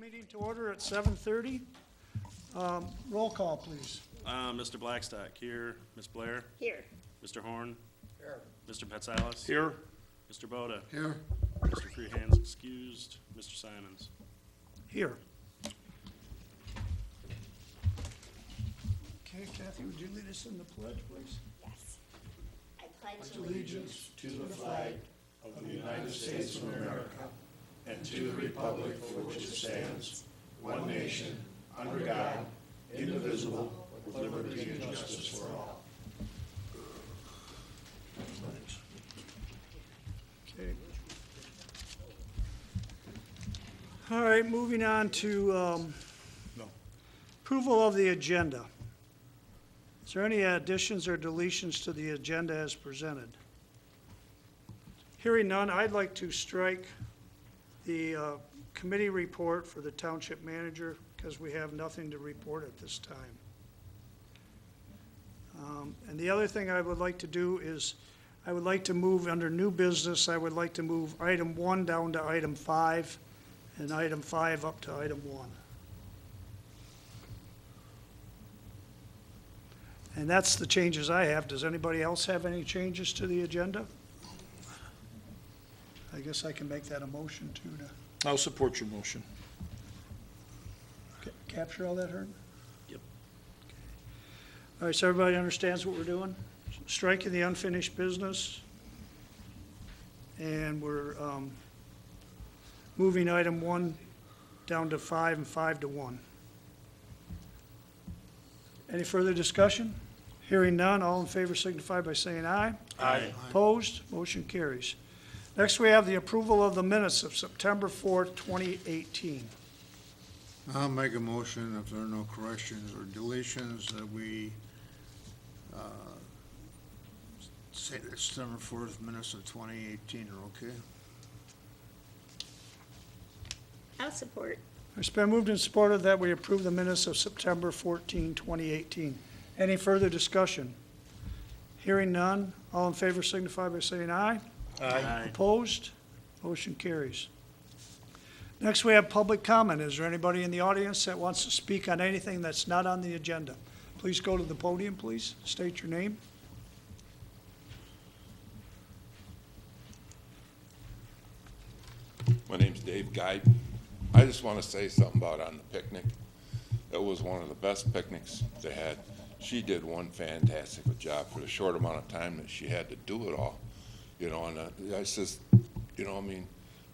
Meeting to order at 7:30. Roll call, please. Mr. Blackstock here, Ms. Blair, Here. Mr. Horn. Here. Mr. Petsalis. Here. Mr. Boda. Here. Mr. Freehand's excused, Mr. Simons. Here. Okay, Kathy, would you lead us in the pledge, please? Yes. I pledge allegiance to the flag of the United States of America and to the republic for which it stands, one nation, under God, indivisible, with liberty and justice for all. Okay. All right, moving on to approval of the agenda. Is there any additions or deletions to the agenda as presented? Hearing none, I'd like to strike the committee report for the township manager because we have nothing to report at this time. And the other thing I would like to do is, I would like to move under new business, I would like to move item 1 down to item 5, and item 5 up to item 1. And that's the changes I have. Does anybody else have any changes to the agenda? I guess I can make that a motion too, to I'll support your motion. capture all that, Herb? Yep. All right, so everybody understands what we're doing? Striking the unfinished business. And we're moving item 1 down to 5 and 5 to 1. Any further discussion? Hearing none, all in favor signify by saying aye. Aye. Opposed? Motion carries. Next, we have the approval of the minutes of September 4th, 2018. I'll make a motion, if there are no corrections or deletions, that we say that September 4th minutes of 2018 are okay. I'll support. It's been moved and supported that we approve the minutes of September 14, 2018. Any further discussion? Hearing none, all in favor signify by saying aye. Aye. Opposed? Motion carries. Next, we have public comment. Is there anybody in the audience that wants to speak on anything that's not on the agenda? Please go to the podium, please. State your name. My name's Dave Guide. I just want to say something about on the picnic. It was one of the best picnics they had. She did one fantastic job for the short amount of time that she had to do it all. You know, and I says, you know, I mean,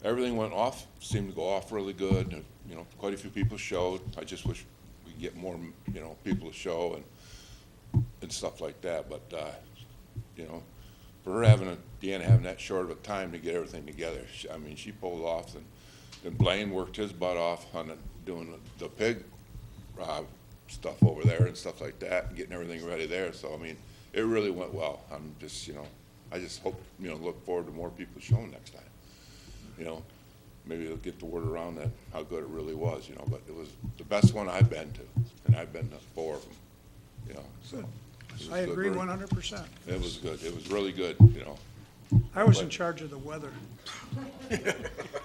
everything went off, seemed to go off really good. You know, quite a few people showed. I just wish we could get more, you know, people to show and stuff like that. But, you know, for her Deanna having that short of a time to get everything together, I mean, she pulled off. And then Blaine worked his butt off on doing the pig stuff over there and stuff like that, and getting everything ready there. So, I mean, it really went well. I'm just, you know, I just hope, you know, look forward to more people showing next time. You know, maybe it'll get the word around that how good it really was, you know, but it was the best one I've been to, and I've been to 4 of them, you know, so. it was I good, agree very- 100%. It was good. It was really good, you know. I was in charge of the weather.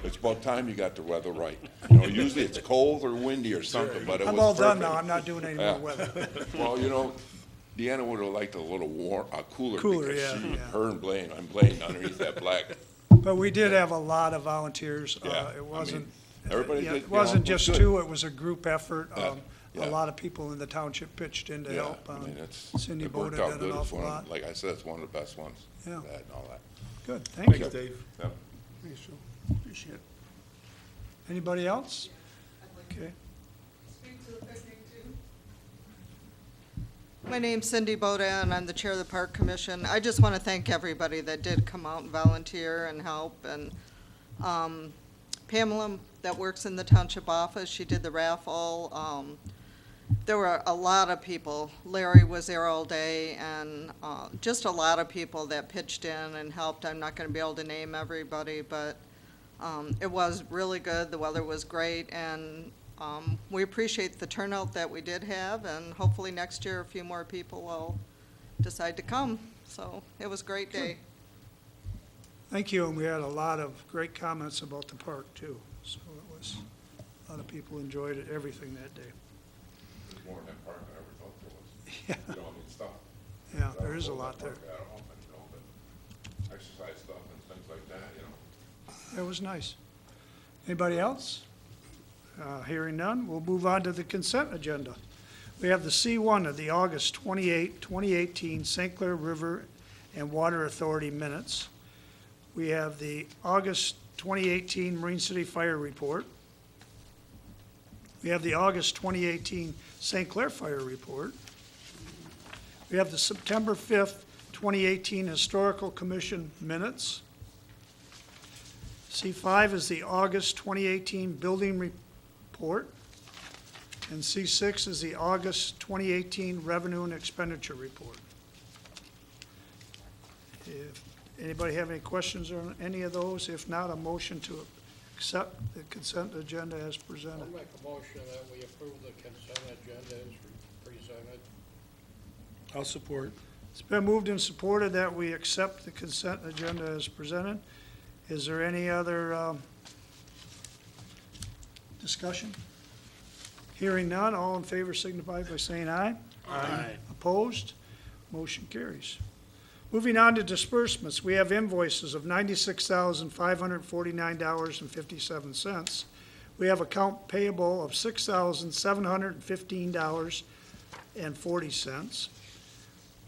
It's about time you got the weather right. You know, usually it's cold or windy or something, but it was I'm all done perfect. now. I'm not doing any more Yeah. weather. Well, you know, Deanna would have liked a little cooler Cooler, because yeah, yeah. her and Blaine underneath that black. But we did have a lot of volunteers. Yeah, I It wasn't, mean, everybody yeah, did, it you know, wasn't was just good. 2, it was a group effort. Yeah, A yeah. lot of people in the township pitched in to Yeah, help. I mean, it's, Cindy it worked Boda out did good. an It's awful one of- lot. Like I said, it's one of the best ones. Yeah. That and all that. Good, thank you. Dave. Yeah. Thanks, Joe. Appreciate it. Anybody else? Okay. My name's Cindy Boda, and I'm the chair of the Park Commission. I just want to thank everybody that did come out and volunteer and help, and Pamela, that works in the township office, she did the raffle. There were a lot of people. Larry was there all day, and just a lot of people that pitched in and helped. I'm not going to be able to name everybody, but it was really good. The weather was great, and we appreciate the turnout that we did have, and hopefully next year a few more people will decide to come. So it was a great day. Thank you, and we had a lot of great comments about the park, too. So it was A lot of people enjoyed it, everything that day. There's more in that park than I ever thought there was. Yeah. You know, I mean, stuff. Yeah, there is a lot there. I don't know, you know, but exercise stuff and things like that, you know. It was nice. Anybody else? Hearing none, we'll move on to the consent agenda. We have the C1 of the August 28, 2018 St. Clair River and Water Authority minutes. We have the August 2018 Marine City Fire Report. We have the August 2018 St. Clair Fire Report. We have the September 5th, 2018 Historical Commission minutes. C5 is the August 2018 Building Report. And C6 is the August 2018 Revenue and Expenditure Report. If anybody have any questions on any of those? If not, a motion to accept the consent agenda as I'll presented. make a motion that we approve the consent agenda as presented. I'll support. It's been moved and supported that we accept the consent agenda as presented. Is there any other discussion? Hearing none, all in favor signify by saying aye. Aye. Opposed? Motion carries. Moving on to disbursements, we have invoices of $96,549.57. We have account payable of $6,715.40.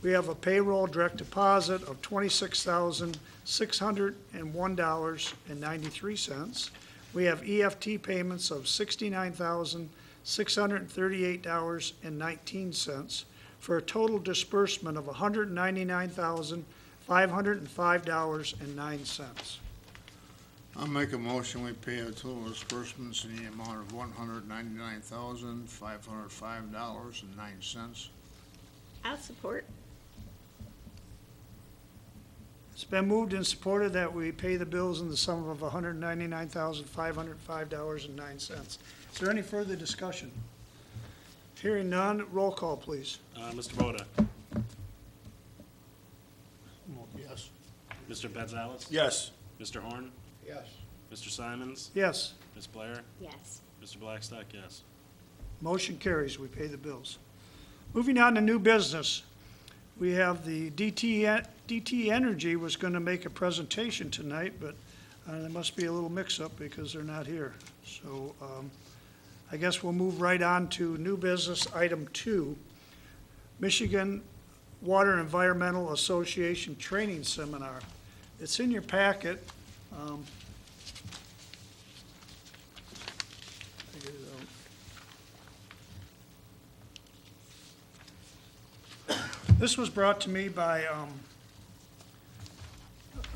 We have a payroll direct deposit of $26,601.93. We have EFT payments of $69,638.19 for a total disbursement of $199,505.09. I'll make a motion, we pay a total disbursements in the amount of $199,505.09. I'll support. It's been moved and supported that we pay the bills in the sum of $199,505.09. Is there any further discussion? Hearing none, roll call, please. Mr. Boda? Yes. Mr. Petzales? Yes. Mr. Horn? Yes. Mr. Simons? Yes, Ms. Blair? Yes. Mr. Blackstock, yes. motion carries, we pay the bills. Moving on to new business, we have the DT Energy was going to make a presentation tonight, but there must be a little mix-up because they're not here. So I guess we'll move right on to new business, item 2, Michigan Water and Environmental Association Training Seminar. It's in your packet. Figure it out. This was brought to me by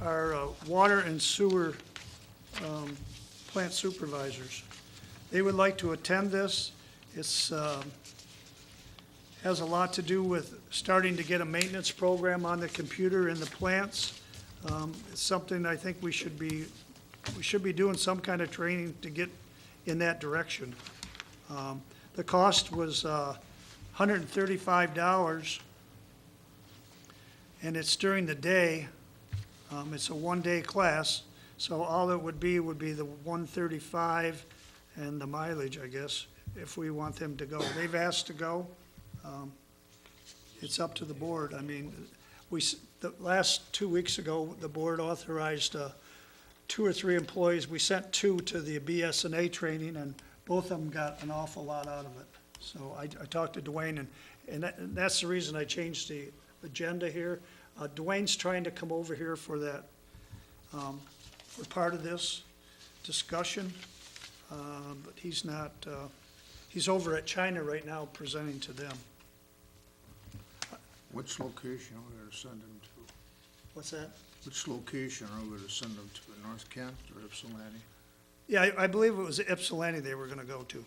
our water and sewer plant supervisors. They would like to attend this. It's has a lot to do with starting to get a maintenance program on the computer in the plants. It's something I think we should be doing some kind of training to get in that direction. The cost was $135, and it's during the day. It's a one-day class, so all it would be the $135 and the mileage, I guess, if we want them to go. They've asked to go. It's up to the board. I mean, the last 2 weeks ago, the board authorized 2 or 3 employees. We sent 2 to the BSNA training, and both of them got an awful lot out of it. So I talked to Dwayne, and that's the reason I changed the agenda here. Dwayne's trying to come over here for that, for part of this discussion, but he's not, he's over at China right now presenting to them. Which location are we gonna send them to? What's that? Which location are we gonna send them to, North Kent or Ypsilanti? Yeah, I believe it was Ypsilanti they were gonna go to.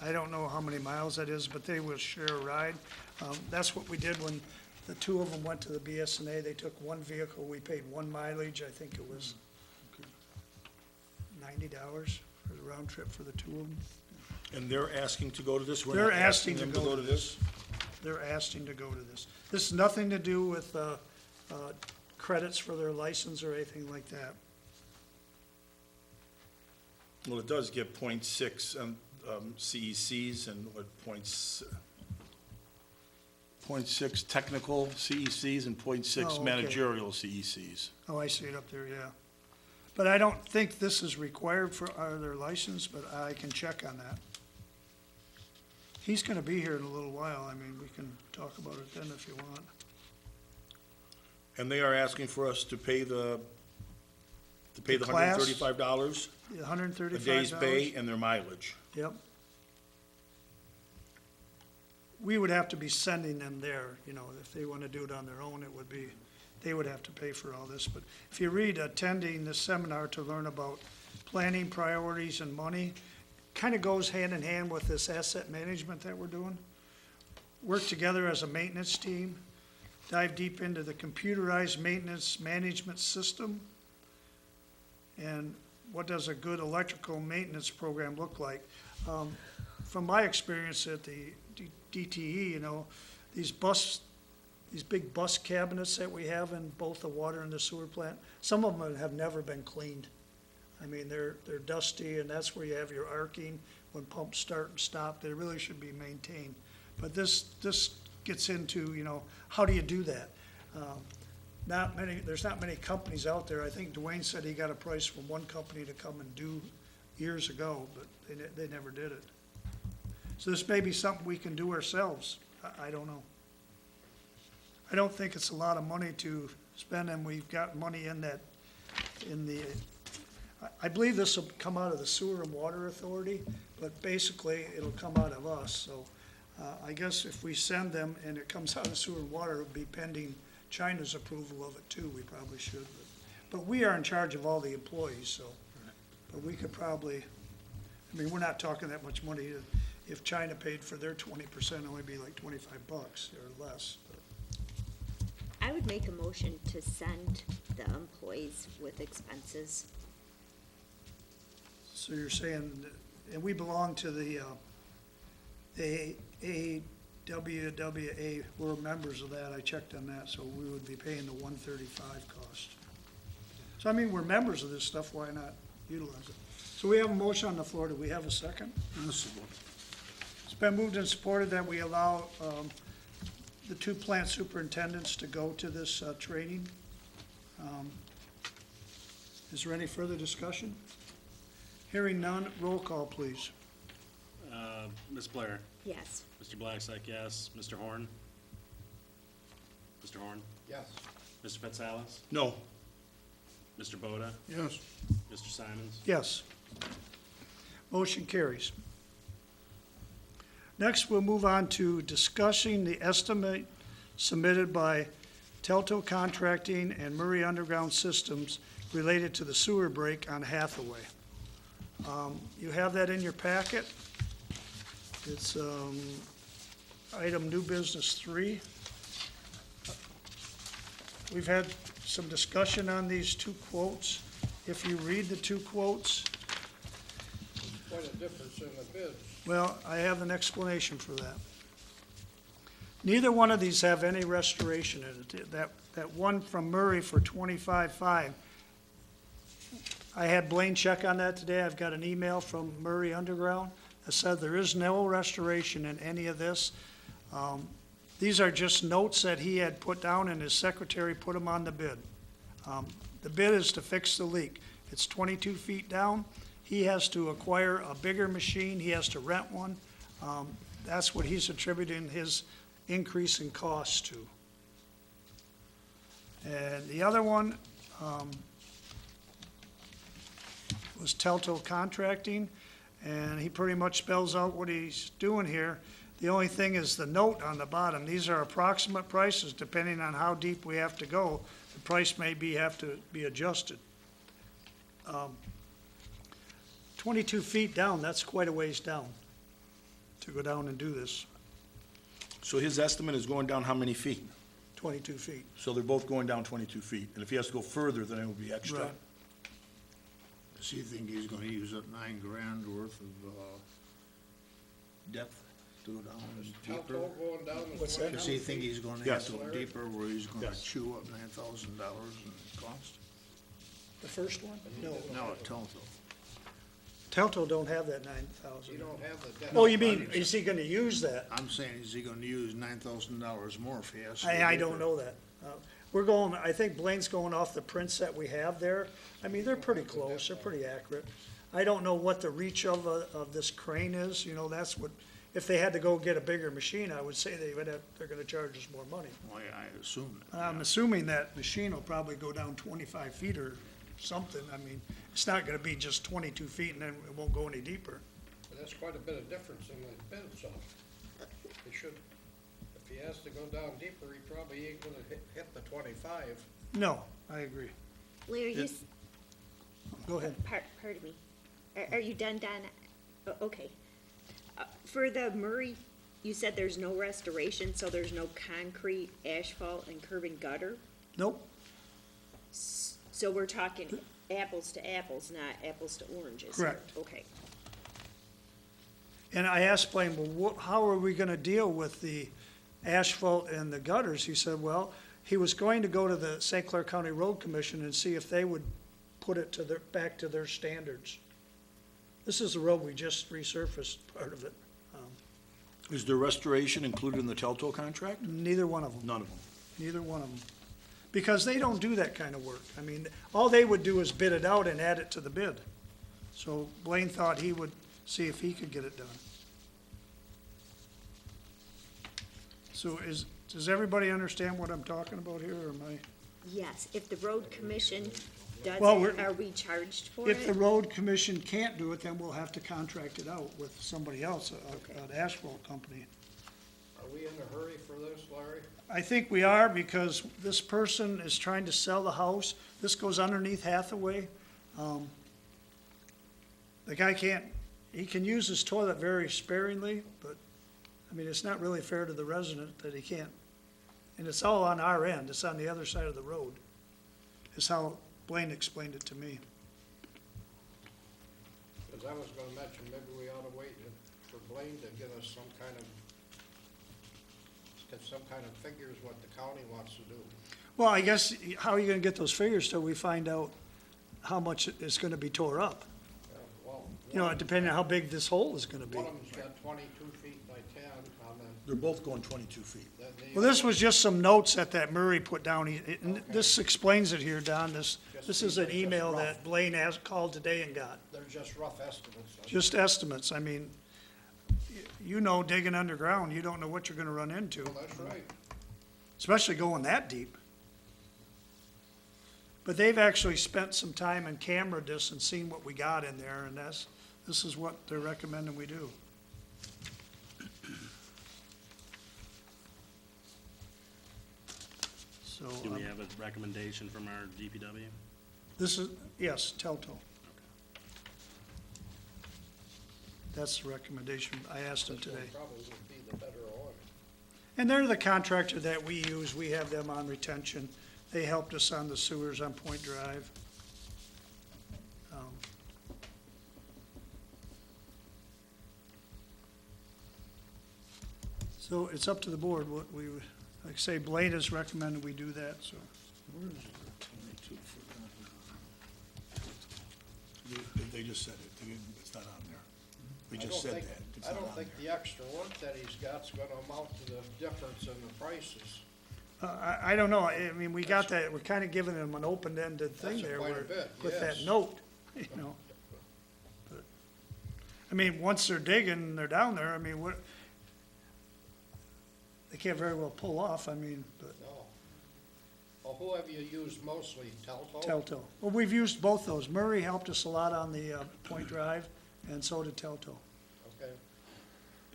I don't know how many miles that is, but they will share a ride. That's what we did when the 2 of them went to the BSNA. They took one vehicle, we paid 1 mileage, I think it was $90 for the round trip for the 2 of them. And they're asking to go to this? We're They're not asking to them go to this. They're asking to go to this. This has nothing to do with credits for their license or anything like that. Well, it does give .6 CECs and what, .6 technical CECs and Oh, .6 okay. managerial CECs. Oh, I see it up there, yeah. But I don't think this is required for their license, but I can check on that. He's gonna be here in a little while. I mean, we can talk about it then if you want. And they are asking for us to pay the The class? $135 $135. a day's pay and their mileage. Yep. We would have to be sending them there, you know, if they want to do it on their own, it would be, they would have to pay for all this. But if you read attending this seminar to learn about planning priorities and money, kind of goes hand in hand with this asset management that we're doing. Work together as a maintenance team, dive deep into the computerized maintenance management system, and what does a good electrical maintenance program look like? From my experience at the DTE, you know, these big bus cabinets that we have in both the water and the sewer plant, some of them have never been cleaned. I mean, they're dusty, and that's where you have your arcing when pumps start and stop. They really should be maintained. But this gets into, you know, how do you do that? There's not many companies out there. I think Dwayne said he got a price from one company to come and do years ago, but they never did it. So this may be something we can do ourselves. I don't know. I don't think it's a lot of money to spend, and we've got money in that, I believe this will come out of the Sewer and Water Authority, but basically it'll come out of us. So I guess if we send them and it comes out of Sewer and Water, it'll be pending China's approval of it too. We probably should. But we are in charge of all the employees, so. But we could probably, I mean, we're not talking that much money. If China paid for their 20%, it would be like $25 or less. I would make a motion to send the employees with expenses. So you're saying, and we belong to the AWWA, we're members of that, I checked on that, so we would be paying the 135 cost. So I mean, we're members of this stuff, why not utilize it? So we have a motion on the floor, do we have a second? It's been moved and supported that we allow the two plant superintendents to go to this training. Is there any further discussion? Hearing none, roll call, please. Ms. Blair? Yes. Mr. Blackstock, yes. Mr. Horn? Mr. Horn? Yes. Mr. Petsalas? No. Mr. Boda? Yes. Mr. Simons? Yes. Motion carries. Next, we'll move on to discussing the estimate submitted by Telto Contracting and Murray Underground Systems related to the sewer break on Hathaway. You have that in your packet. It's item new business 3. We've had some discussion on these two quotes. If you read the two quotes, Quite a difference in the bids. well, I have an explanation for that. Neither one of these have any restoration in it. That one from Murray for $25,500, I had Blaine check on that today. I've got an email from Murray Underground that said there is no restoration in any of this. These are just notes that he had put down, and his secretary put them on the bid. The bid is to fix the leak. It's 22 feet down. He has to acquire a bigger machine. He has to rent one. That's what he's attributing his increase in cost to. And the other one was Telto Contracting, and he pretty much spells out what he's doing here. The only thing is the note on the bottom. These are approximate prices depending on how deep we have to go. The price may have to be adjusted. 22 feet down, that's quite a ways down to go down and do this, So his estimate is going down how many feet? 22 feet. So they're both going down 22 feet. And if he has to go further, then it will be extra. Right. Does he think he's gonna use up $9,000 worth of, depth to go down deeper? Telto going down is What's going that? Does he think he's gonna have Yes. to go deeper where he's gonna Yes. chew up $9,000 in cost? The first one? No. No, Telto. Telto don't have that 9,000. You don't have the debt. Oh, you mean, is he gonna use that? I'm saying, is he gonna use $9,000 more if he has to? I don't know that. We're going, I think Blaine's going off the prints that we have there. I mean, they're pretty close, they're pretty accurate. I don't know what the reach of this crane is, you know, that's what, if they had to go get a bigger machine, I would say they're gonna charge us more money. Well, yeah, I assume that. I'm assuming that machine will probably go down 25 feet or something. I mean, it's not gonna be just 22 feet and then it won't go any deeper. But that's quite a bit of difference in the bid, so he should, if he has to go down deeper, he probably ain't gonna hit the 25. No, I agree. Larry, you, Go ahead. pardon me. Are you done, Don? Okay. For the Murray, you said there's no restoration, so there's no concrete, asphalt, and curb and gutter? Nope, So we're talking apples to apples, not apples to oranges? Correct. Okay. and I asked Blaine, well, how are we gonna deal with the asphalt and the gutters? He said, well, he was going to go to the St. Clair County Road Commission and see if they would put it back to their standards. This is the road we just resurfaced, part of it. Is the restoration included in the Telto contract? Neither one of them. None of them. Neither one of them. Because they don't do that kind of work. I mean, all they would do is bid it out and add it to the bid. So Blaine thought he would see if he could get it done. So does everybody understand what I'm talking about here, or am I? Yes, if the road commission does Well, it, are we charged for If the it? road commission can't do it, then we'll have to contract it out with somebody else, an asphalt company. Are we in a hurry for this, Larry? I think we are, because this person is trying to sell the house. This goes underneath Hathaway. The guy he can use his toilet very sparingly, but, I mean, it's not really fair to the resident that he can't. And it's all on our end, it's on the other side of the road, is how Blaine explained it to me. Because I was gonna mention, maybe we ought to wait for Blaine to give us some kind of figures what the county wants to do. Well, I guess, how are you gonna get those figures till we find out how much is gonna be tore up? Well, You know, depending on how big this hole is gonna be. one of them's got 22 feet by 10 on the. They're both going 22 feet. Well, this was just some notes that Murray put down. And this explains it here, Don. This is an email that Blaine called today and got. They're just rough estimates. Just estimates. I mean, you know, digging underground, you don't know what you're gonna run into, Well, that's right. especially going that deep. But they've actually spent some time and cameraed this and seen what we got in there, and this is what they're recommending we do. So, Do we have a recommendation from our DPW? this is, yes, Telto. That's the recommendation. I asked him This one today. probably would be the better one. And they're the contractor that we use. We have them on retention. They helped us on the sewers on Point Drive. So it's up to the board what we, like I say, Blaine has recommended we do that, so. Where is the 22 foot? They just said it. It's not on there. We just said that. It's I not don't on think there. the extra work that he's got's gonna amount to the difference in the prices. I don't know. I mean, we got that, we're kind of giving them an open-ended thing That's there quite a where, bit, with that yes. note, you know. But, I mean, once they're digging, and they're down there, I mean, they can't very well pull off, I mean, but No. Well, who have you used mostly, Telto? Telto. Well, we've used both those. Murray helped us a lot on the Point Drive, and so did Telto. Okay,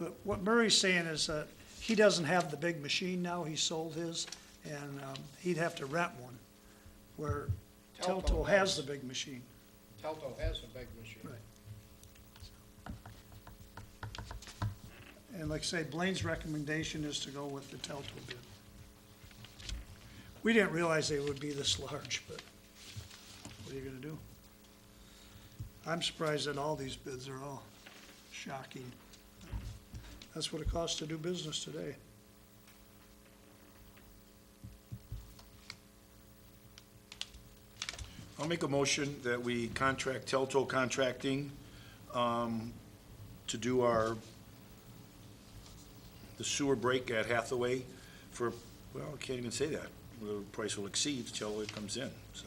But what Murray's saying is that he doesn't have the big machine now, he sold his, and he'd have to rent one, where Telto Telto has has. the big machine. Telto has a big machine. Right. And like I say, Blaine's recommendation is to go with the Telto bid. We didn't realize they would be this large, but what are you gonna do? I'm surprised that all these bids are all shocking. That's what it costs to do business today. I'll make a motion that we contract Telto Contracting to do the sewer break at Hathaway for, well, I can't even say that. The price will exceed till it comes in, so.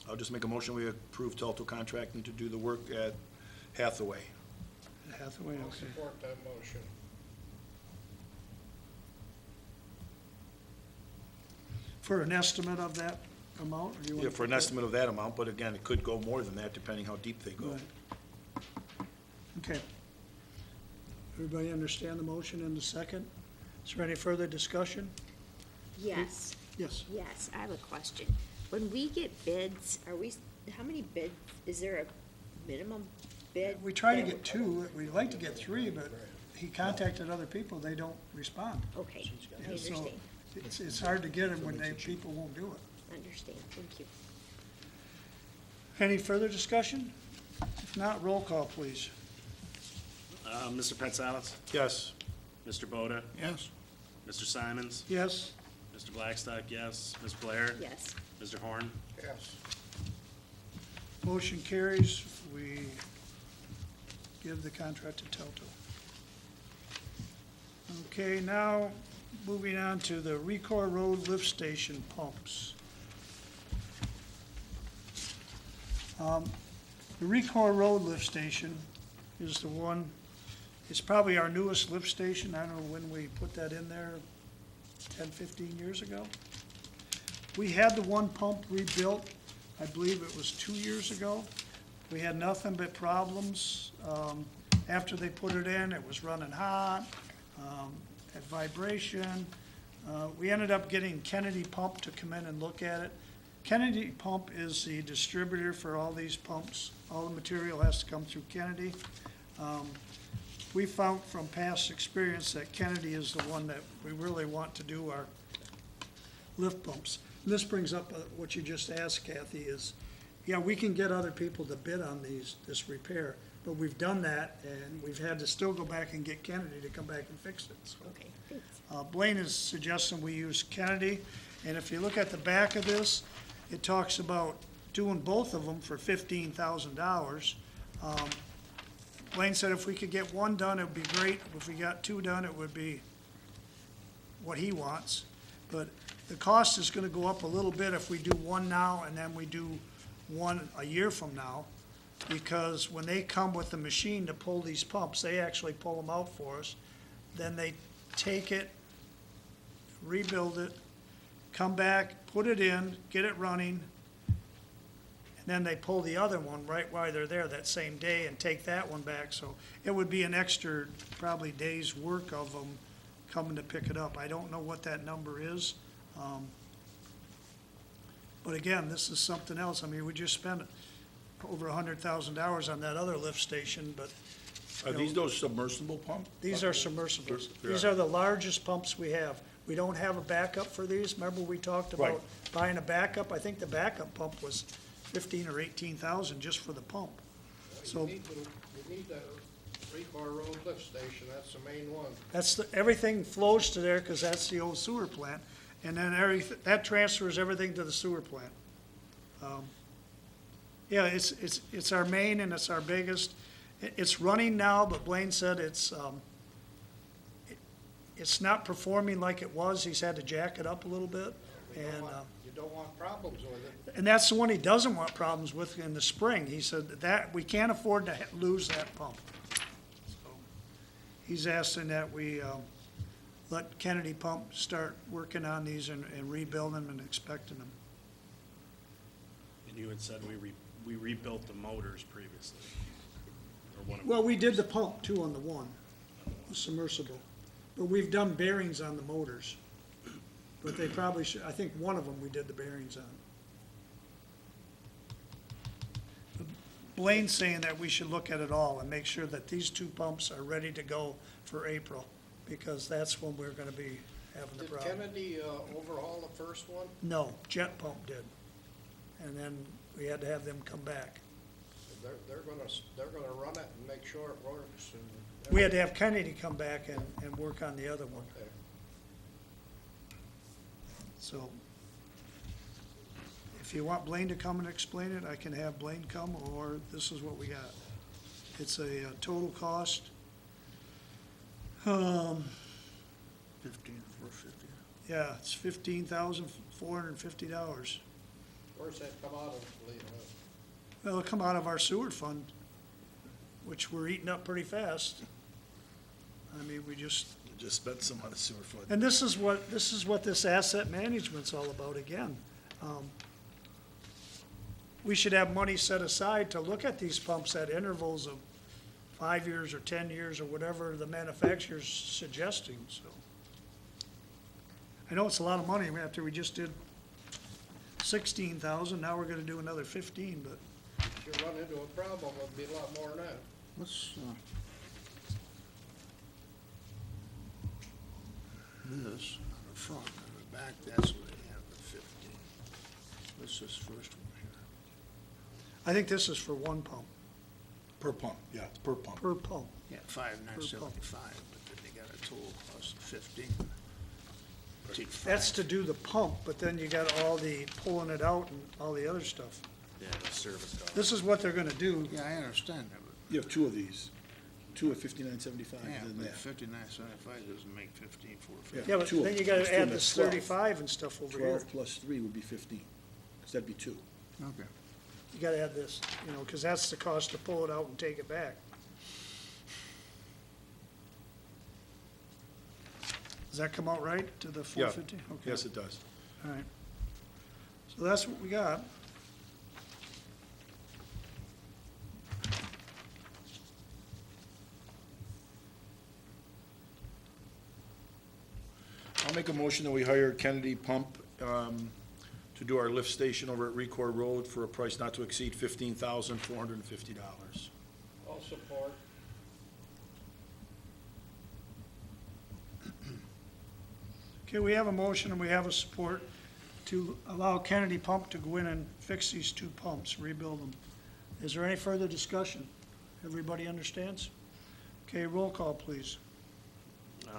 I'll just make a motion, we approve Telto contracting to do the work at Hathaway. Hathaway, I'll okay. support that motion. For an estimate of that amount, or you want? Yeah, for an estimate of that amount, but again, it could go more than that depending how deep they go. Right. Okay. Everybody understand the motion and the second? Is there any further discussion? Yes, Yes. yes, I have a question. When we get bids, how many bids, is there a minimum bid? We try to that get two, we'd like to get three, but he contacted other people, they don't respond. Okay, I Yeah, so understand, it's hard to get them when people won't do it. understand, thank you. Any further discussion? If not, roll call, please. Mr. Petsalis? Yes. Mr. Boda? Yes. Mr. Simons? Yes? Mr. Blackstock, yes. Ms. Blair? Yes, Mr. Horn? Yes. Motion carries. We give the contract to Telto. Okay, now moving on to the Recor Road Lift Station pumps. The Recor Road Lift Station is the one, it's probably our newest lift station. I don't know when we put that in there, 10, 15 years ago. We had the one pump rebuilt, I believe it was 2 years ago. We had nothing but problems. After they put it in, it was running hot, had vibration. We ended up getting Kennedy Pump to come in and look at it. Kennedy Pump is the distributor for all these pumps. All the material has to come through Kennedy. We found from past experience that Kennedy is the one that we really want to do our lift pumps. And this brings up what you just asked, Kathy, is, yeah, we can get other people to bid on this repair, but we've done that, and we've had to still go back and get Kennedy to come back and fix it, so. okay, thanks. Blaine is suggesting we use Kennedy, and if you look at the back of this, it talks about doing both of them for $15,000. Blaine said if we could get one done, it would be great. If we got two done, it would be what he wants. But the cost is gonna go up a little bit if we do one now and then we do one a year from now. Because when they come with the machine to pull these pumps, they actually pull them out for us. Then they take it, rebuild it, come back, put it in, get it running, and then they pull the other one right while they're there that same day and take that one back. So it would be an extra probably day's work of them coming to pick it up. I don't know what that number is. But again, this is something else. I mean, we just spent over $100,000 on that other lift station, but Are these those submersible pump? these are submersibles. They These are the largest pumps we have. We don't have a backup for these. Remember, we talked Right. about buying a backup? I think the backup pump was 15 or 18,000 just for the pump. So You need that Recor Road lift station, that's the main one. everything flows to there because that's the old sewer plant. And then that transfers everything to the sewer plant. Yeah, it's our main and it's our biggest. It's running now, but Blaine said it's not performing like it was. He's had to jack it up a little bit. You don't want problems with it. And that's the one he doesn't want problems with in the spring. He said that we can't afford to lose that pump. So he's asking that we let Kennedy Pump start working on these and rebuild them and inspecting them. And you had said we rebuilt the motors previously. Or one of Well, we did the pump too on the one, the submersible. But we've done bearings on the motors. But they probably should, I think one of them we did the bearings on. Blaine's saying that we should look at it all and make sure that these two pumps are ready to go for April, because that's when we're gonna be having the Did problem. Kennedy overhaul the first one? No, Jet Pump did. And then we had to have them come back. They're gonna run it and make sure it works and. We had to have Kennedy come back and work on the other one. Okay. So if you want Blaine to come and explain it, I can have Blaine come, or this is what we got. It's a total cost. 15,450. Yeah, it's $15,450. Where's that come out of, Lee? It'll come out of our sewer fund, which we're eating up pretty fast. I mean, we just, Just spent some on the sewer fund. and this is what this asset management's all about again. We should have money set aside to look at these pumps at intervals of 5 years or 10 years or whatever the manufacturer's suggesting, so. I know it's a lot of money after we just did 16,000, now we're gonna do another 15, but If you run into a problem, it'd be a lot more than that. What's, this, on the front, on the back, that's what they have, the 15. What's this first one here? I think this is for one pump, Per pump, yeah, it's per pump. per pump. Yeah, 5,975, but then they got a total cost of 15. Take That's five. to do the pump, but then you got all the pulling it out and all the other stuff. Yeah, the service cost. This is what they're gonna do. Yeah, I understand that, but, You have two of these, two at 59.75, yeah, and then but that. 5975 doesn't make 15,450. Yeah, but Two of then you them. gotta There's two add of them. this 12. 35 and stuff over here. 12 plus 3 would be 15, because that'd be two. Okay. You gotta add this, you know, cause that's the cost to pull it out and take it back. Does that come out right to the Yeah. 450? Okay. Yes, it does. All right. So that's what we got. I'll make a motion that we hire Kennedy Pump to do our lift station over at Record Road for a price not to exceed $15,450. I'll support. Okay, we have a motion and we have a support to allow Kennedy Pump to go in and fix these two pumps, rebuild them. Is there any further discussion? Everybody understands? Okay, roll call, please.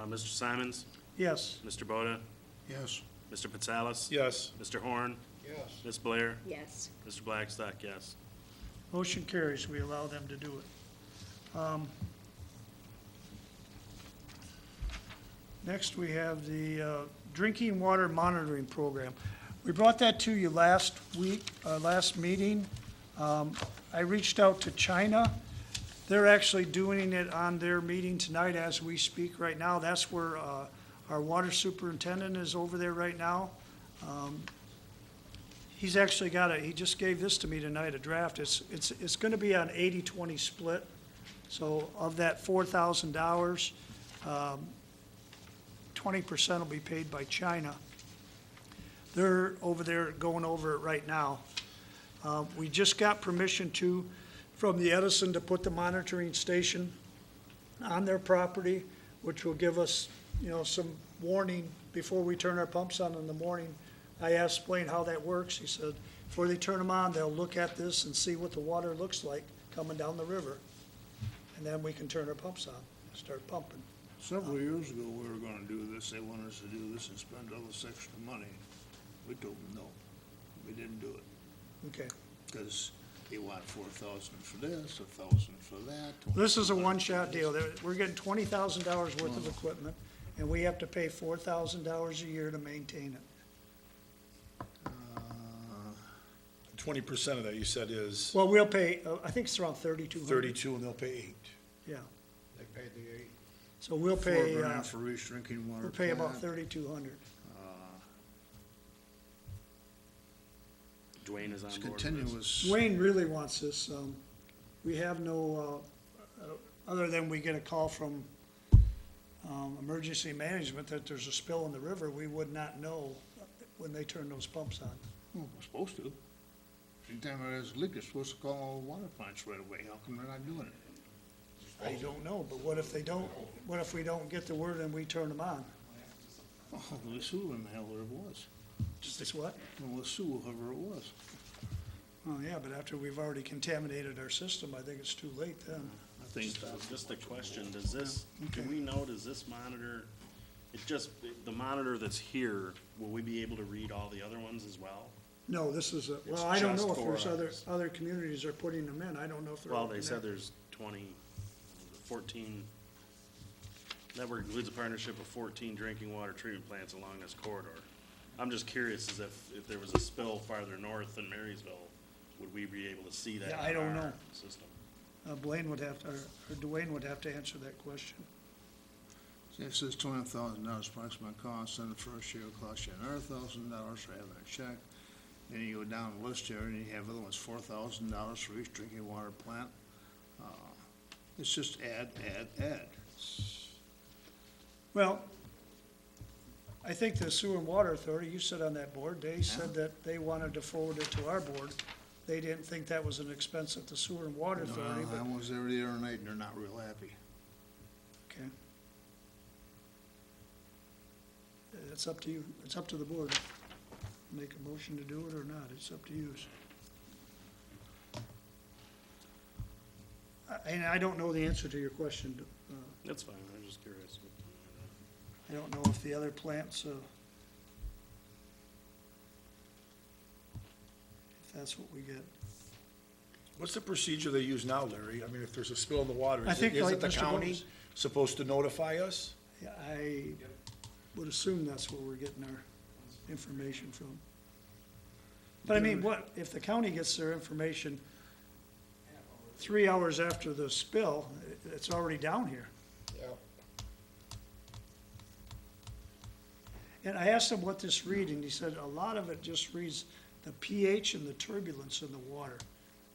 Mr. Simons, Yes. Mr. Boda, Yes. Mr. Patsalis. Yes. Mr. Horn, Yes. Ms. Blair, Yes. Mr. Blackstock, yes. Motion carries, we allow them to do it. Next, we have the drinking water monitoring program. We brought that to you last week, last meeting. I reached out to China. They're actually doing it on their meeting tonight as we speak right now. That's where our water superintendent is over there right now. He's actually he just gave this to me tonight, a draft. It's gonna be an 80-20 split. So of that $4,000, 20% will be paid by China. They're over there going over it right now. We just got permission from the Edison to put the monitoring station on their property, which will give us, some warning before we turn our pumps on in the morning. I asked Blaine how that works. He said, before they turn them on, they'll look at this and see what the water looks like coming down the river. And then we can turn our pumps on, and start pumping. Several years ago, we were gonna do this, they wanted us to do this and spend all this extra money. We told them no, we didn't do it, Okay. because they want 4,000 for this, 1,000 for that. This is a one-shot deal. We're getting $20,000 worth of equipment, and we have to pay $4,000 a year to maintain it. 20% of that, you said, is Well, we'll pay, I think it's around 3,200. 32, and they'll pay 8. Yeah, They paid the 8. so we'll $4 pay, grand for each drinking water we'll pay about plant. 3,200. Dwayne is on It's board with this. continuous. Wayne really wants this. We have no, other than we get a call from emergency management that there's a spill in the river, we would not know when they turn those pumps on. Well, we're supposed to. Anytime there's a leak, they're supposed to call all the water plants right away. How come they're not doing it? I don't know, but what if they don't, what if we don't get the word and we turn them on? Oh, we'll sue them, the hell, whoever it was. Just what? We'll sue whoever it was. Oh, yeah, but after we've already contaminated our system, I think it's too late then. I think Just a question, do Okay. we know, does this monitor, the monitor that's here, will we be able to read all the other ones as well? No, this is, It's well, I don't know just if there's for other, us. other communities are putting them in. I don't know if they're. Well, all they said connected. there's 14, network includes a partnership of 14 drinking water treatment plants along this corridor. I'm just curious as if there was a spill farther north than Marysville, would we be able to see that Yeah, I in don't our know. system? Blaine would have to, or Dwayne would have to answer that question. It says $20,000 approximate cost, and the first year will cost you another $1,000 for having a check. Then you go down the list here, and you have other ones, $4,000 for each drinking water plant. It's just add. Well, I think the Sewer and Water Authority, you sit on that board, they said that they wanted to forward it to our board. They didn't think that was an expense at the Sewer and Water Authority, I but, was there the other night, and they're not real happy. okay. It's up to you, it's up to the board. Make a motion to do it or not, it's up to you. And I don't know the answer to your question. That's fine, I'm just curious. I don't know if the other plants, if that's what we get. What's the procedure they use now, Larry? I mean, if there's a spill in the water, I think like isn't the Mr. county Gomes- supposed to notify us? Yeah, I would assume that's where we're getting our information from. But I mean, what, if the county gets their information 3 hours after the spill, it's already down here. Yeah. And I asked him what this read, and he said a lot of it just reads the pH and the turbulence in the water.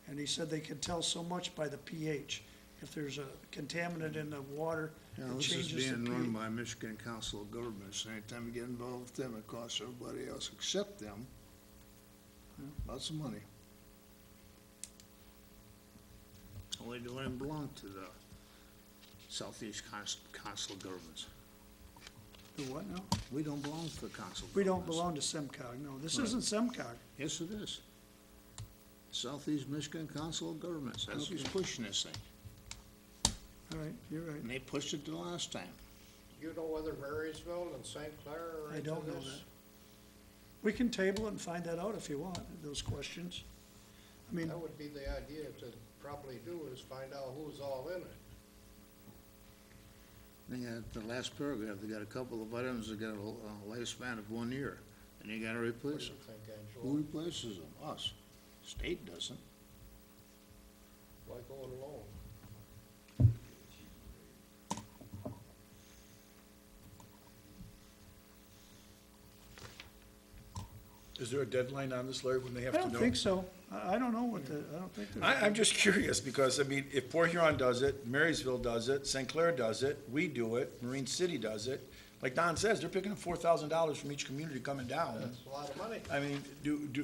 And he said they can tell so much by the pH. If there's a contaminant in the water, You it know, this is changes the being run pH. by Michigan Council of Governments. Anytime you get involved with them, it costs everybody else except them lots of money. Only do I belong to the Southeast Council of Governments. The what now? We don't belong to the Council of We don't Governments. belong to SEMCOG, no. This Right. isn't SEMCOG. Yes, it is. Southeast Michigan Council of Governments, that's who's Okay. pushing this thing. All right, you're right. And they pushed it the last time. You know whether Marysville and St. Clair are I into don't know this? that. We can table it and find that out if you want, those questions. I mean, That would be the idea to probably do, is find out who's all in it. They got the last paragraph, they got a couple of items that got a lifespan of 1 year, and you gotta What do replace you them. think, Who Angela? replaces them? Us. State doesn't. Why go it alone? Is there a deadline on this, Larry, when they have I to know? don't think so. I don't know what the, I don't think there's. I'm just curious, because, I mean, if Port Huron does it, Marysville does it, St. Clair does it, we do it, Marine City does it. Like Don says, they're picking up $4,000 from each community coming down. That's a lot of money. I mean,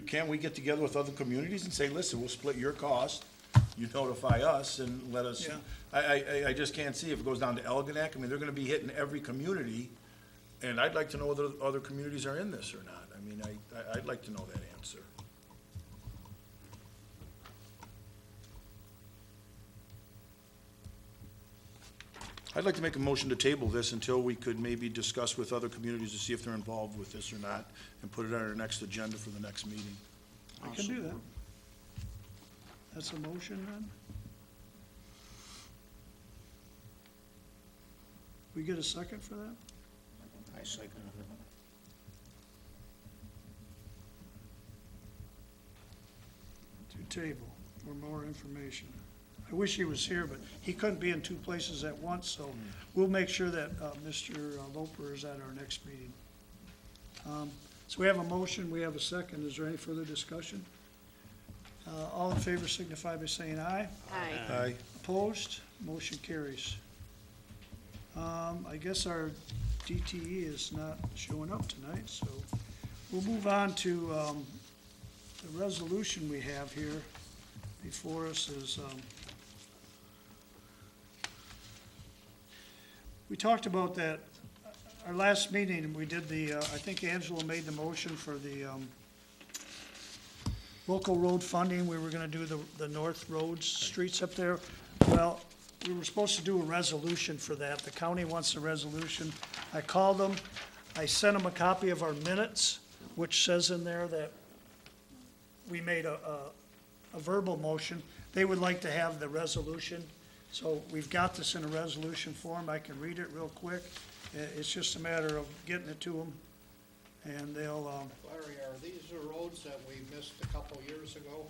can't we get together with other communities and say, listen, we'll split your cost, you notify us and let us. Yeah. I just can't see if it goes down to Elginak, I mean, they're gonna be hitting every community, and I'd like to know whether other communities are in this or not. I mean, I'd like to know that answer. I'd like to make a motion to table this until we could maybe discuss with other communities to see if they're involved with this or not, and put it on our next agenda for the next meeting. I can do that. That's a motion then? We get a second for that? I second it. To table for more information. I wish he was here, but he couldn't be in two places at once, so we'll make sure that Mr. Loper is at our next meeting. So we have a motion, we have a second. Is there any further discussion? All in favor signify by saying aye. Aye. Aye. Opposed? Motion carries. I guess our DTE is not showing up tonight, so we'll move on to the resolution we have here before us is, we talked about that, our last meeting, we did the, I think Angela made the motion for the local road funding. We were gonna do the north roads, streets up there. Well, we were supposed to do a resolution for that. The county wants a resolution. I called them. I sent them a copy of our minutes, which says in there that we made a verbal motion. They would like to have the resolution So we've got this in a resolution form. I can read it real quick. It's just a matter of getting it to them, and they'll, Larry, are these the roads that we missed a couple years ago?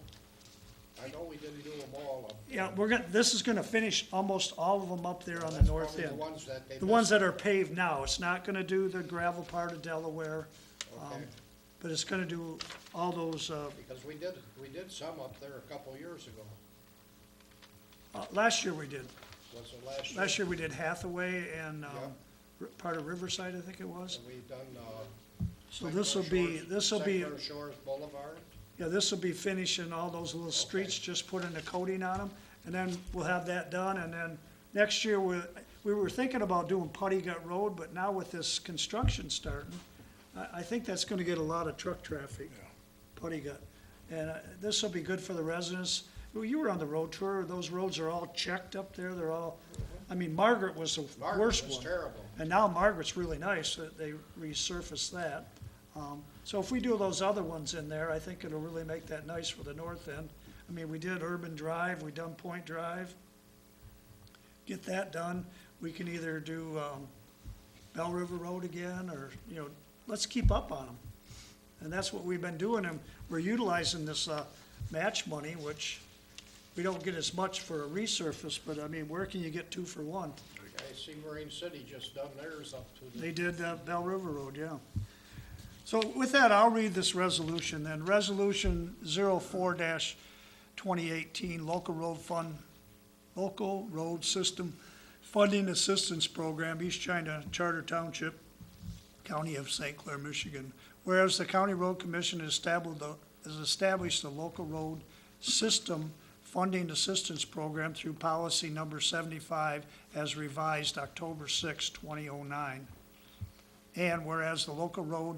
I know we didn't do them all up. yeah, this is gonna finish almost all of them up there on the That's north probably end. the ones that they The ones missed. that are paved now. It's not gonna do the gravel part of Delaware, Okay, but it's gonna do all those, because we did some up there a couple years ago. last year we did. Was it last year? Last year we did Hathaway and, part of Riverside, I think it was. And we done, So St. this'll Clair be, Shores- this'll St. be, Clair Shores Boulevard? yeah, this'll be finishing all those little streets, just putting the coating on them. And then we'll have that done, and then next year, we were thinking about doing Putty Gut Road, but now with this construction starting, I think that's gonna get a lot of truck traffic, Putty Gut. And this'll be good for the residents. Well, you were on the road tour, those roads are all checked up there, they're all, I mean, Margaret was the Margaret worst was one. terrible. And now Margaret's really nice, that they resurfaced that. So if we do those other ones in there, I think it'll really make that nice for the north end. I mean, we did Urban Drive, we done Point Drive. Get that done. We can either do, Bell River Road again, or, let's keep up on them. And that's what we've been doing, and we're utilizing this, match money, which we don't get as much for a resurface, but I mean, where can you get 2 for 1? I see Marine City just done theirs up to the. They did Bell River Road, yeah. So with that, I'll read this resolution then. Resolution 04-2018, Local Road System Funding Assistance Program, East China Charter Township, County of St. Clair, Michigan. Whereas the County Road Commission has established the Local Road System Funding Assistance Program through policy number 75 as revised October 6, 2009. And whereas the Local Road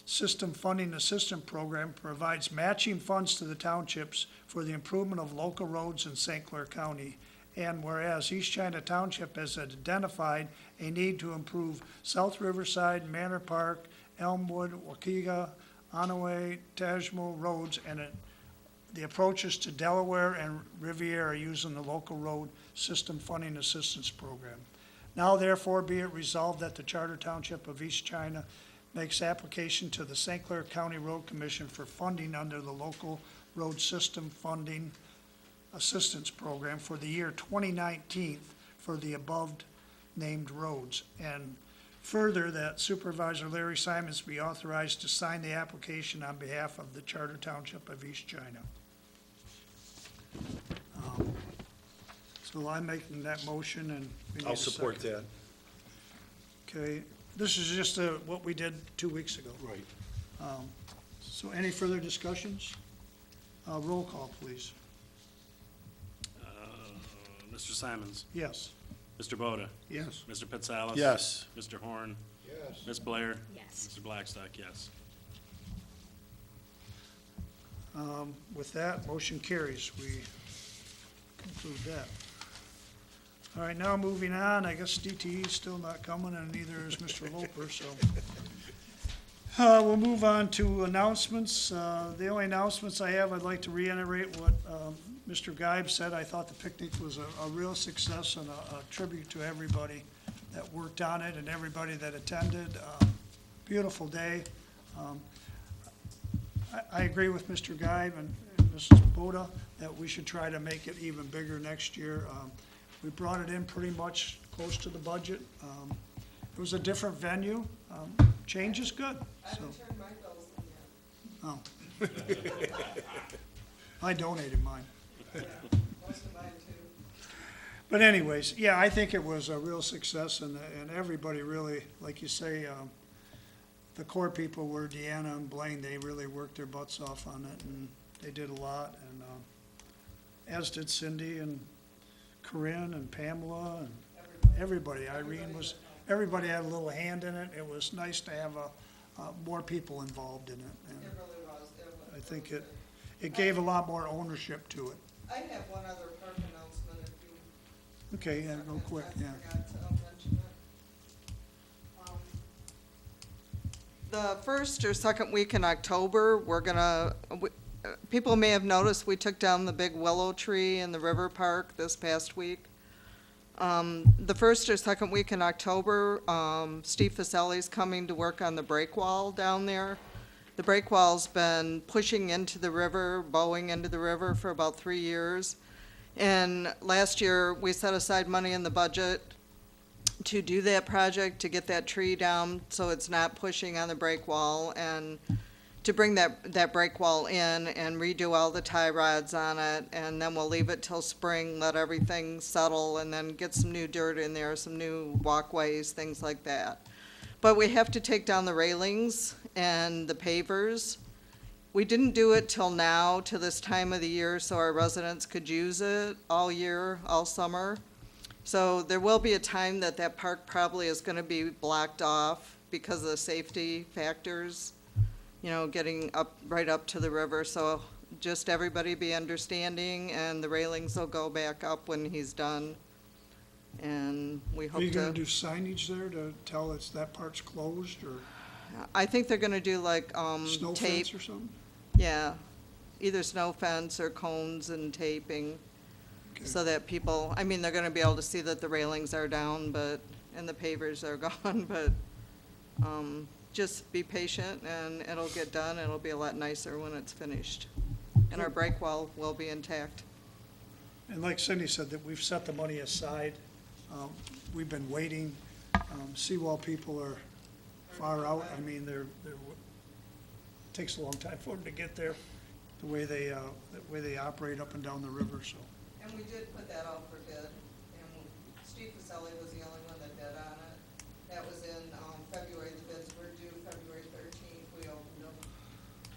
System Funding Assistance Program provides matching funds to the townships for the improvement of local roads in St. Clair County. And whereas East China Township has identified a need to improve South Riverside, Manor Park, Elmwood, Waukegan, Onaway, Tajmo roads, and the approaches to Delaware and Riviera using the Local Road System Funding Assistance Program. Now therefore be it resolved that the Charter Township of East China makes application to the St. Clair County Road Commission for funding under the Local Road System Funding Assistance Program for the year 2019 for the above-named roads. And further, that Supervisor Larry Simons be authorized to sign the application on behalf of the Charter Township of East China. So I'm making that motion, and we need a I'll support second. that. Okay, this is just what we did 2 weeks ago. Right. So any further discussions? Roll call, please. Mr. Simons, Yes. Mr. Boda, Yes. Mr. Pitsalis. Yes. Mr. Horn, Yes. Ms. Blair, Yes. Mr. Blackstock, yes. With that, motion carries. We conclude that. All right, now moving on, I guess DTE is still not coming, and neither is Mr. Loper, so. We'll move on to announcements. The only announcements I have, I'd like to reiterate what Mr. Geib said. I thought the picnic was a real success and a tribute to everybody that worked on it and everybody that attended. Beautiful day. I agree with Mr. Geib and Mrs. Boda that we should try to make it even bigger next year. We brought it in pretty much close to the budget. It was a different venue. Change is good, so. Oh. I donated mine. But anyways, yeah, I think it was a real success, and everybody really, like you say, the core people were Deanna and Blaine. They really worked their butts off on it, and they did a lot, and as did Cindy and Corinne and Pamela and everybody. Irene was, everybody had a little hand in it. It was nice to have more people involved in it, and It really was. I think it gave a lot more ownership to it. I have one other park announcement if you. Okay, yeah, go quick, yeah. I forgot to mention it. The first or second week in October, we're gonna, people may have noticed, we took down the big willow tree in the river park this past week. The first or second week in October, Steve Faselli's coming to work on the break wall down there. The break wall's been pushing into the river, bowing into the river for about 3 years. And last year, we set aside money in the budget to do that project, to get that tree down so it's not pushing on the break wall, and to bring that break wall in and redo all the tie rods on it, and then we'll leave it till spring, let everything settle, and then get some new dirt in there, some new walkways, things like that. But we have to take down the railings and the pavers. We didn't do it till now, to this time of the year, so our residents could use it all year, all summer. So there will be a time that that park probably is gonna be blocked off because of the safety factors, you know, getting up, right up to the river. So just everybody be understanding, and the railings will go back up when he's done. And we Are hope you gonna to, do signage there to tell it's, that part's closed, or I think they're gonna do like, snow tape. fence or something? Yeah, either snow fence or cones and taping, Okay. so that people, I mean, they're gonna be able to see that the railings are down, but, and the pavers are gone, but, just be patient and it'll get done. It'll be a lot nicer when it's finished. And our break wall will be intact. And like Cindy said, that we've set the money aside. We've been waiting. Seawall people are far out. I mean, it takes a long time for them to get there, the way they operate up and down the river, so. And we did put that out for bid, and Steve Faselli was the only one that bid on it. That was in, February, the bids were due February 13th, we opened them,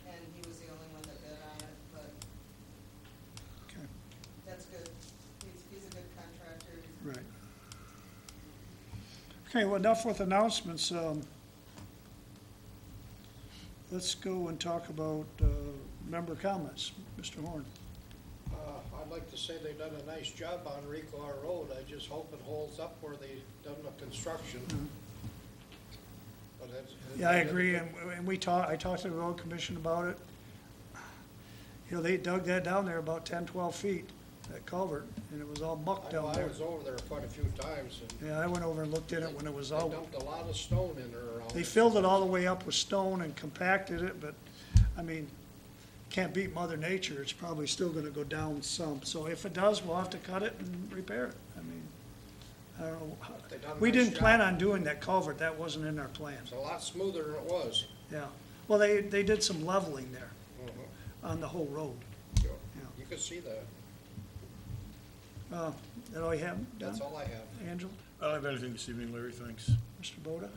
and he was the only one that bid on it, but Okay, that's good. He's a good contractor. right. Okay, well, enough with announcements. Let's go and talk about member comments. Mr. Horn. I'd like to say they've done a nice job on Reclar Road. I just hope it holds up where they done the construction. But that's- Yeah, I agree, and I talked to the road commission about it. You know, they dug that down there about 10, 12 feet, that culvert, and it was all muck I know, down I there. was over there quite a few times, and Yeah, I went over and looked at it when it was they all, dumped a lot of stone in there around. they filled it all the way up with stone and compacted it, but, I mean, can't beat Mother Nature, it's probably still gonna go down some. So if it does, we'll have to cut it and repair it. I mean, I don't know. They done a We nice didn't plan job. on doing that culvert, that wasn't in our plan, It's a lot smoother than it was. yeah. Well, they did some leveling there Mhm. on the whole road. Yeah. Yeah. You could see that. That all you have, That's Don? all I have. Angela? I don't have anything this evening, Larry, thanks. Mr. Boda?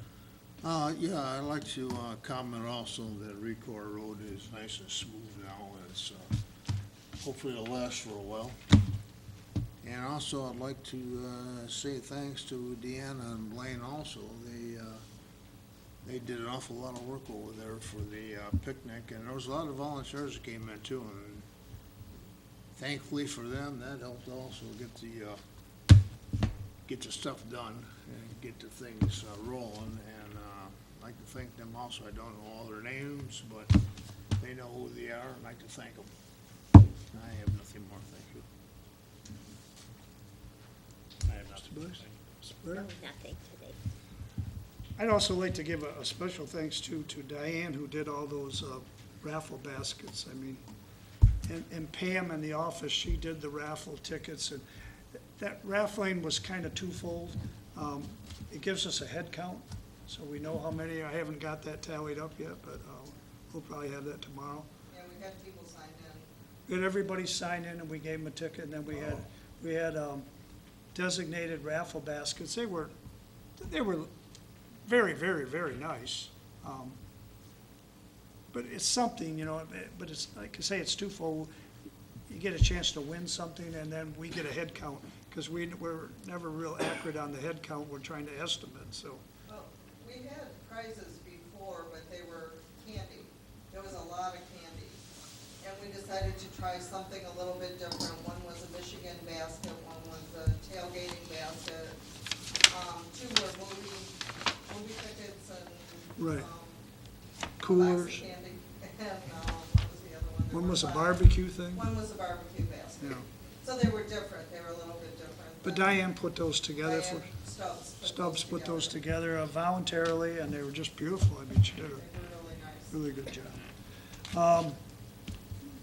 Yeah, I'd like to comment also that Recor Road is nice and smooth now. It's, hopefully it'll last for a while. And also, I'd like to say thanks to Deanna and Blaine also. They did an awful lot of work over there for the picnic, and there was a lot of volunteers that came in too. And thankfully for them, that helped also get the stuff done and get the things rolling. And I'd like to thank them also. I don't know all their names, but they know who they are, and I'd like to thank them. I have nothing more, thank you. I have nothing. Mr. Bush? No, Larry? nothing today. I'd also like to give a special thanks to Diane, who did all those raffle baskets. I mean, and Pam in the office, she did the raffle tickets, and that raffling was kind of twofold. It gives us a head count, so we know how many. I haven't got that tallied up yet, but we'll probably have that tomorrow. Yeah, we had people signed in. We had everybody sign in, and we gave them a ticket, and then we had designated raffle baskets. They were very, very, very nice. But it's something, you know, but it's, like I say, it's twofold. You get a chance to win something, and then we get a head count, because we're never real accurate on the head count. We're trying to estimate, so. Well, we had prizes before, but they were candy. There was a lot of candy. And we decided to try something a little bit different. One was a Michigan basket, one was a tailgating basket. Two were movie tickets and, Right. a box of Coolers. candy. And, what was the other one? Well, One was a barbecue thing? One was a barbecue basket. Yeah. So they were different, they were a little bit different. But Diane put those together for, Diane Stubbs put those together voluntarily, and they were just beautiful. I mean, she did They were a really nice. really good job.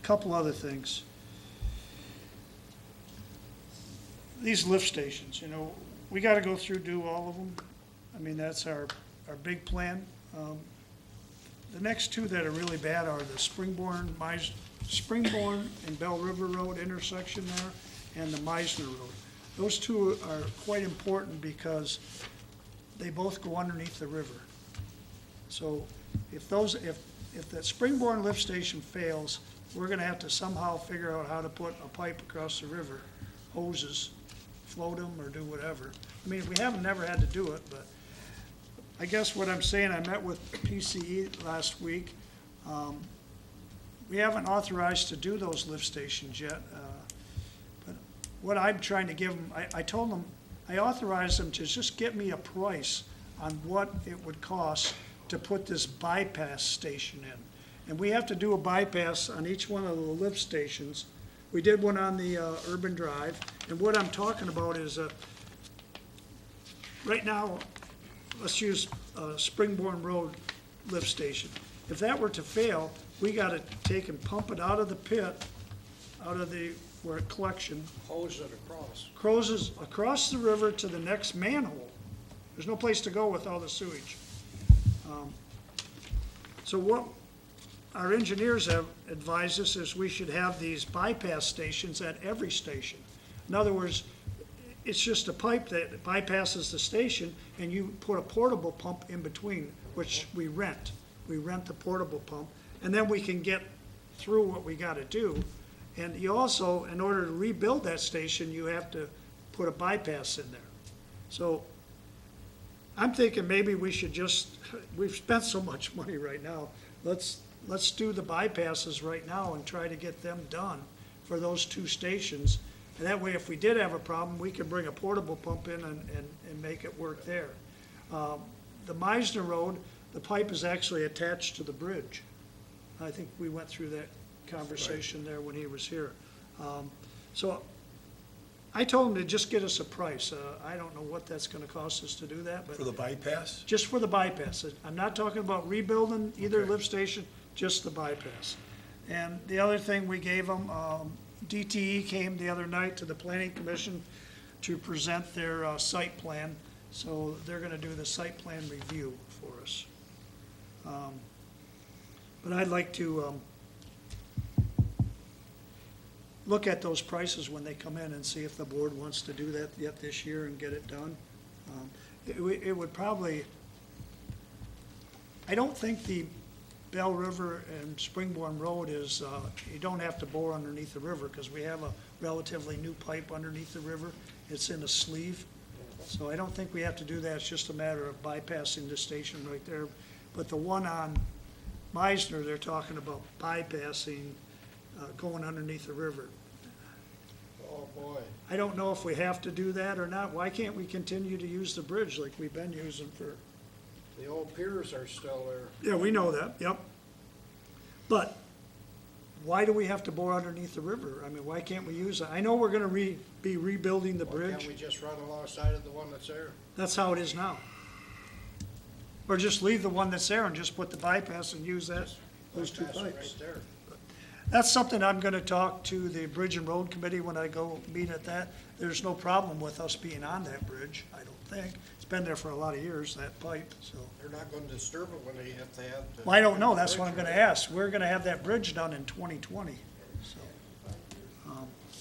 Couple other things. These lift stations, you know, we gotta go through, do all of them. I mean, that's our big plan. The next two that are really bad are the Springborn and Bell River Road intersection there, and the Meisner Road. Those two are quite important because they both go underneath the river. So if that Springborn lift station fails, we're gonna have to somehow figure out how to put a pipe across the river, hoses, float them or do whatever. I mean, we haven't never had to do it, but I guess what I'm saying, I met with PCE last week. We haven't authorized to do those lift stations yet. But what I'm trying to give them, I told them, I authorized them to just get me a price on what it would cost to put this bypass station in. And we have to do a bypass on each one of the lift stations. We did one on the Urban Drive, and what I'm talking about is, right now, let's use Springborn Road lift station. If that were to fail, we gotta take and pump it out of the pit, out of the, where it collection, Hose it across. closes across the river to the next manhole. There's no place to go with all the sewage. So what our engineers have advised us is we should have these bypass stations at every station. In other words, it's just a pipe that bypasses the station, and you put a portable pump in between, which we rent. We rent the portable pump, and then we can get through what we gotta do. And you also, in order to rebuild that station, you have to put a bypass in there. So I'm thinking maybe we should just, we've spent so much money right now, let's do the bypasses right now and try to get them done for those two stations. And that way, if we did have a problem, we could bring a portable pump in and make it work there. The Meisner Road, the pipe is actually attached to the bridge. I think we went through that conversation there when he was here. So I told him to just get us a price. I don't know what that's gonna cost us to do that, but For the bypass? just for the bypass. I'm not talking about rebuilding either lift station, just the bypass. And the other thing we gave them, DTE came the other night to the planning commission to present their site plan. So they're gonna do the site plan review for us. But I'd like to look at those prices when they come in and see if the board wants to do that yet this year and get it done. It would probably, I don't think the Bell River and Springborn Road is, you don't have to bore underneath the river, because we have a relatively new pipe underneath the river. It's in a sleeve, so I don't think we have to do that. It's just a matter of bypassing the station right there. But the one on Meisner, they're talking about bypassing, going underneath the river. Oh, boy. I don't know if we have to do that or not. Why can't we continue to use the bridge like we've been using for? The old piers are still there. Yeah, we know that, yep. But why do we have to bore underneath the river? I mean, why can't we use it? I know we're gonna be rebuilding the Why can't bridge. we just run alongside of the one that's there? That's how it is now. Or just leave the one that's there and just put the bypass and use that, those two Pass it pipes. right there. That's something I'm gonna talk to the Bridge and Road Committee when I go meet at that. There's no problem with us being on that bridge, I don't think. It's been there for a lot of years, that pipe, so. They're not gonna disturb it when they have to have. to- Well, I don't know, that's what I'm gonna ask. We're gonna have that bridge done in 2020, so.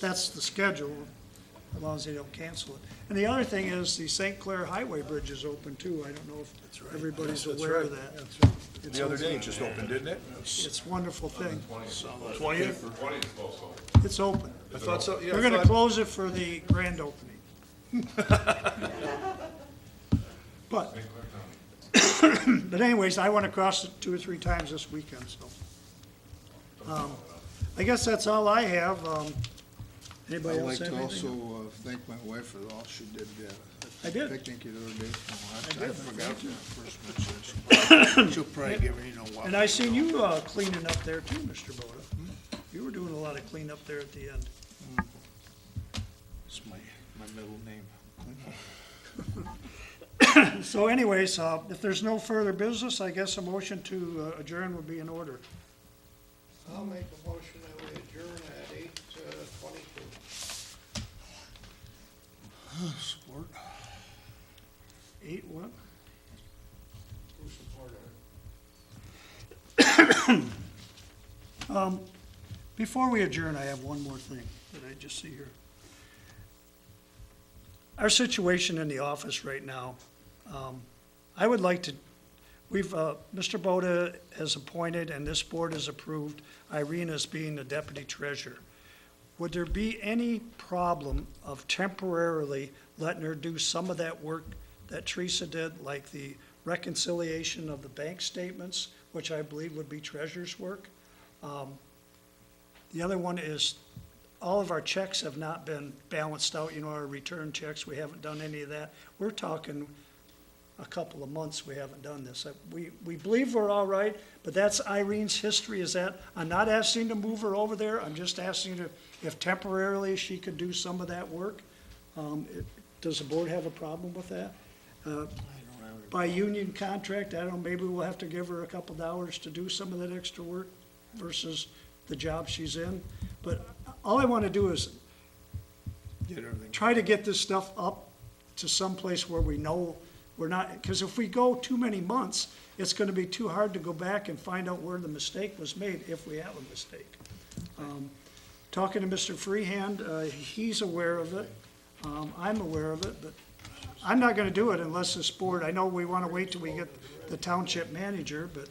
That's the schedule, as long as they don't cancel it. And the other thing is, the St. Clair Highway Bridge is open too. I don't know if everybody's That's aware right. of that. It's The other open. day, it just opened, didn't it? It's a wonderful thing. 20th? It's open. I thought so, yeah. We're I gonna thought- close it for the grand opening. But, but anyways, I went across it 2 or 3 times this weekend, so. I guess that's all I have. Anybody I'd like else to have also anything? thank my wife for all she did I at did. the picnic the other day. I I did, forgot thank you. to first mention it. She'll probably give me, And I seen you cleaning up there too, Mr. Boda. You were doing a lot of cleanup there at the end. It's my middle name. So anyways, if there's no further business, I guess a motion to adjourn would be in order. I'll make a motion that we adjourn at 8:22. Support. 8 what? Who supported it? Before we adjourn, I have one more thing that I just see here. Our situation in the office right now, I would like to, Mr. Boda has appointed and this board has approved Irene as being the deputy treasurer. Would there be any problem of temporarily letting her do some of that work that Teresa did, like the reconciliation of the bank statements, which I believe would be treasurer's work? The other one is, all of our checks have not been balanced out, our return checks, we haven't done any of that. We're talking a couple of months we haven't done this. We believe we're all right, but that's Irene's history, is that, I'm not asking to move her over there, I'm just asking her if temporarily she could do some of that work. Does the board have a problem with that? By union contract, I don't know, maybe we'll have to give her a couple dollars to do some of that extra work versus the job she's in. But all I want to do is Get everything. try to get this stuff up to some place where we know we're not, because if we go too many months, it's going to be too hard to go back and find out where the mistake was made, if we have a mistake. Talking to Mr. Freehand, he's aware of it, I'm aware of it, but I'm not going to do it unless this board, I know we want to wait till we get the township manager, but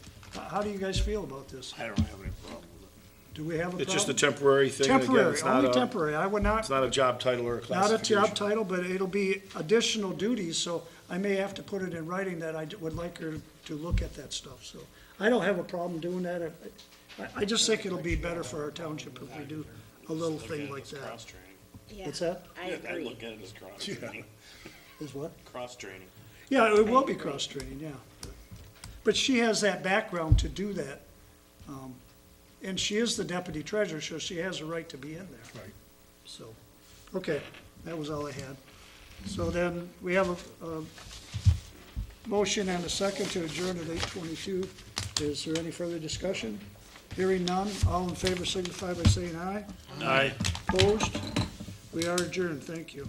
how do you guys feel about this? I don't have any problem with it. Do we have a problem? It's just a temporary thing. Again, Temporary, it's not only a- temporary, I would not. It's not a job title or a Not a classification. job title, but it'll be additional duties, so I may have to put it in writing that I would like her to look at that stuff, so. I don't have a problem doing that. I just think it'll be better for our township if we do a little Look at thing it like as that. cross-training. Yeah, What's that? I Yeah, I agree. look at it as cross-training. Is what? Cross-training. Yeah, it will be cross-training, yeah. But she has that background to do that. And she is the deputy treasurer, so she has a right to be in there. Right. So, okay, that was all I had. So then, we have a motion and a second to adjourn at 8:22. Is there any further discussion? Hearing none, all in favor signify by saying aye. Aye. Opposed? We are adjourned, thank you.